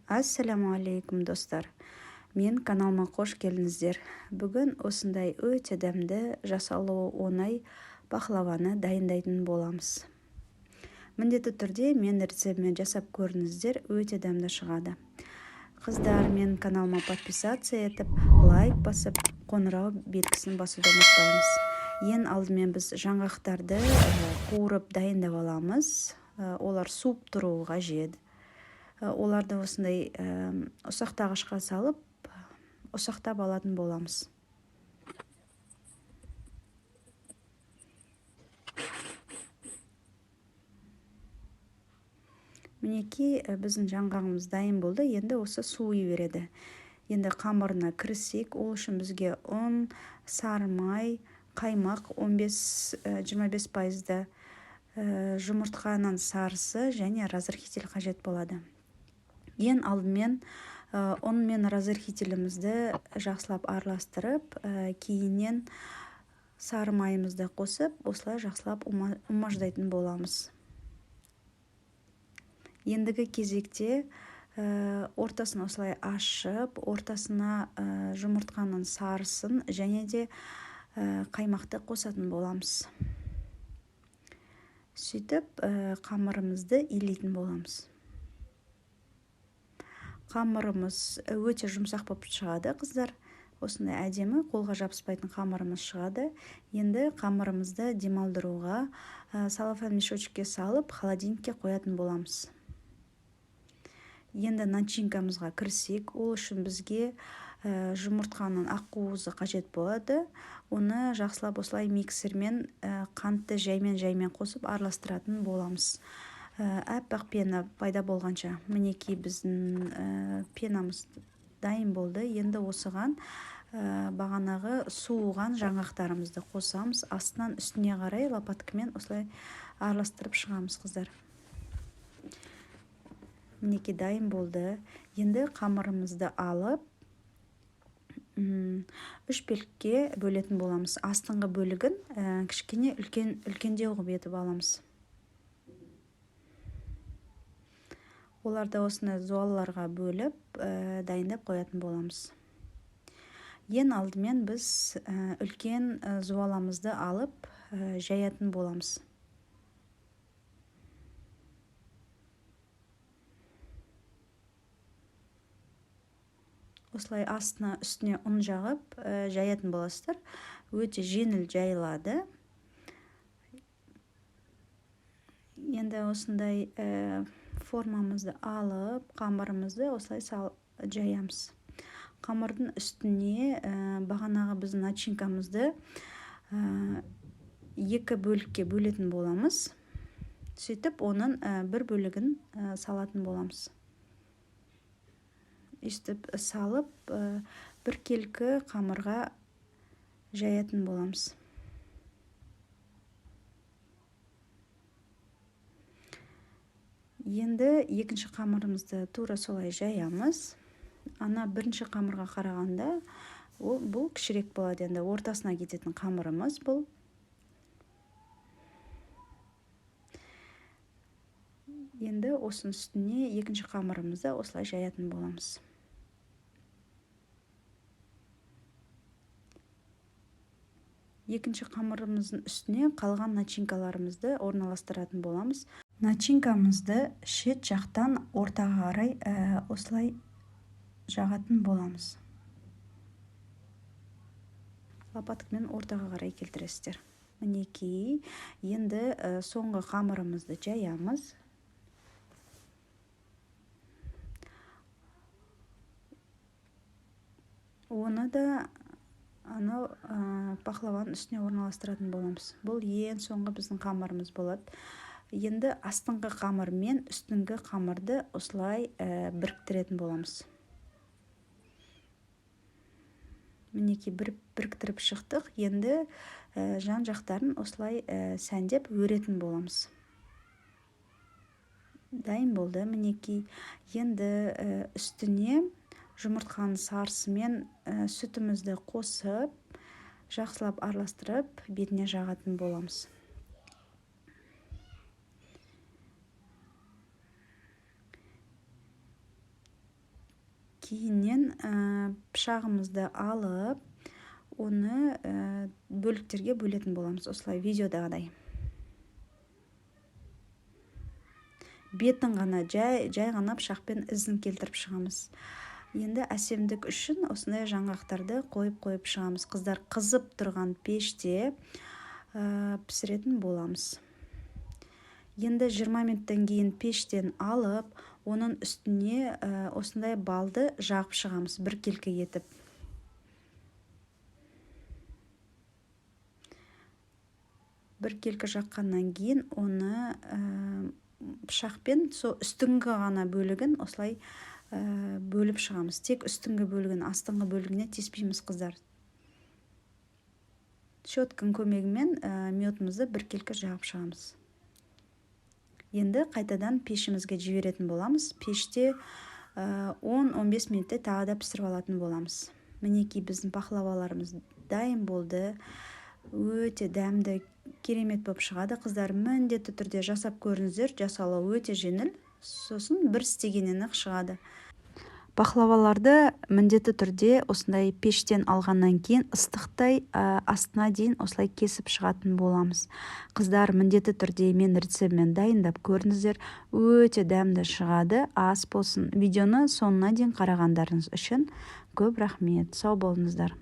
Ассаламу алейкум достар. Мен каналыма қош келдіңіздер. Бүгін осындай өте дәмді, жасалуы оңай пахлаваны дайындайтын боламыз. Міндетті түрде мен рецептімен жасап көріңіздер, өте дәмді шығады. Қыздар, мен каналыма подписация етіп, лайк басып, қоңырау белгісін басуды ұмытпаймыз. Ең алдымен біз жаңғақтарды қуырып дайындап аламыз. Олар суып тұруы қажет. Оларды осындай ұсақтағышқа салып, ұсақтап алатын боламыз. Мінекей біздің жаңғағымыз дайын болды. Енді осы суый береді. Енді қамырына кірісек, ол үшін бізге ұн, сары май, қаймақ 15-25%, жұмыртқаның сарысы және разрыхитель қажет болады. Ең алдымен ұн мен разрыхителімізді жақсылап араластырып, кейіннен сары майымызды қосып, осылай жақсылап умаждайтын боламыз. Ендігі кезекте ортасын осылай ашып, ортасына жұмыртқаның сарысын және де қаймақты қосатын боламыз. Сөйтіп қамырымызды илейтін боламыз. Қамырымыз өте жұмсақ болып шығады, қыздар. Осындай әдемі, қолға жабыспайтын қамырымыз шығады. Енді қамырымызды демалдыруға салафан мешочкке салып, холодильникке қоятын боламыз. Енді начинкамызға кірсек, ол үшін бізге жұмыртқаның ақуызы қажет болады. Оны жақсылап осылай миксермен қантты жаймен қосып араластыратын боламыз. Әппақ пена пайда болғанша. Мінекей біздің пенамыз дайын болды. Енді осыған бағанағы суыған жаңғақтарымызды қосамыз. Астынан үстіне қарай лопаткамен осылай араластырып шығамыз, қыздар. Мінекей дайын болды. Енді қамырымызды алып, 3 бөлікке бөлетін боламыз. Астыңғы бөлігін кішкене үлкендеу қылып етіп аламыз. Оларды осыны зуалларға бөліп, дайындап қоятын боламыз. Ең алдымен біз үлкен зуаламызды алып, жаятын боламыз. Осылай астына үстіне ұн жағып, жаятын боласыздар. Өте жеңіл жайылады. Енді осындай формамызды алып, қамырымызды осылай жаямыз. Қамырдың үстіне бағанағы біздің начинкамызды 2 бөлікке бөлетін боламыз. Сөйтіп, оның бір бөлігін салатын боламыз. Үстіп салып, бір келкі қамырға жаятын боламыз. Енді екінші қамырымызды тура солай жаямыз. Ана бірінші қамырға қарағанда бұл кішірек болады. Енді ортасына кететін қамырымыз бұл. Енді осының үстіне екінші қамырымызды осылай жаятын боламыз. Екінші қамырымыздың үстіне қалған начинкаларымызды орналастыратын боламыз. Начинкамызды шет жақтан ортаға қарай осылай жағатын боламыз. Лопаткамен ортаға қарай келтіресіздер. Мінекей, енді соңғы қамырымызды жаямыз. Оны да пахлаваның үстіне орналастыратын боламыз. Бұл ең соңғы біздің қамырымыз болады. Енді астыңғы қамыр мен үстіңгі қамырды осылай біріктіретін боламыз. Мінекей біріктіріп шықтық. Енді жан жақтарын осылай сәндеп өретін боламыз. Дайын болды. Мінекей енді үстіне жұмыртқаның сарысы мен сүтімізді қосып, жақсылап араластырып, бетіне жағатын боламыз. кейіннен пышағымызды алып, оны бөліктерге бөлетін боламыз, осылай видеодағыдай. Бетін ғана жай ғана пышақпен ізін келтіріп шығамыз. Енді әсемдік үшін осындай жаңғақтарды қойып шығамыз. Қыздар қызып тұрған пеште пісіретін боламыз. Енді 20 минуттан кейін пештен алып, оның үстіне осындай балды жағып шығамыз, біркелкі етіп. Біркелкі жаққаннан кейін оны пышақпен үстіңгі ғана бөлігін осылай бөліп шығамыз. Тек үстіңгі бөлігін, астыңғы бөлігіне теспейміз, қыздар. Щетканың көмегімен медімізді біркелкі жағып шығамыз. Енді қайтадан пешімізге жіберетін боламыз. Пеште 10-15 минутте тағы да пісіріп алатын боламыз. Мінекей біздің пахлаваларымыз дайын болды. Өте дәмді, керемет болып шығады. Қыздар, міндетті түрде жасап көріңіздер. Жасалу өте жеңіл, сосын бір істегеннен-ақ шығады. Пахлаваларды міндетті түрде осындай пештен алғаннан кейін ыстықтай астына дейін осылай кесіп шығатын боламыз. Қыздар, міндетті түрде мен рецептімен дайындап көріңіздер. Өте дәмді шығады, ас болсын. Видеоны соңына дейін қарағандарыңыз үшін көп рахмет. Сау болыңыздар.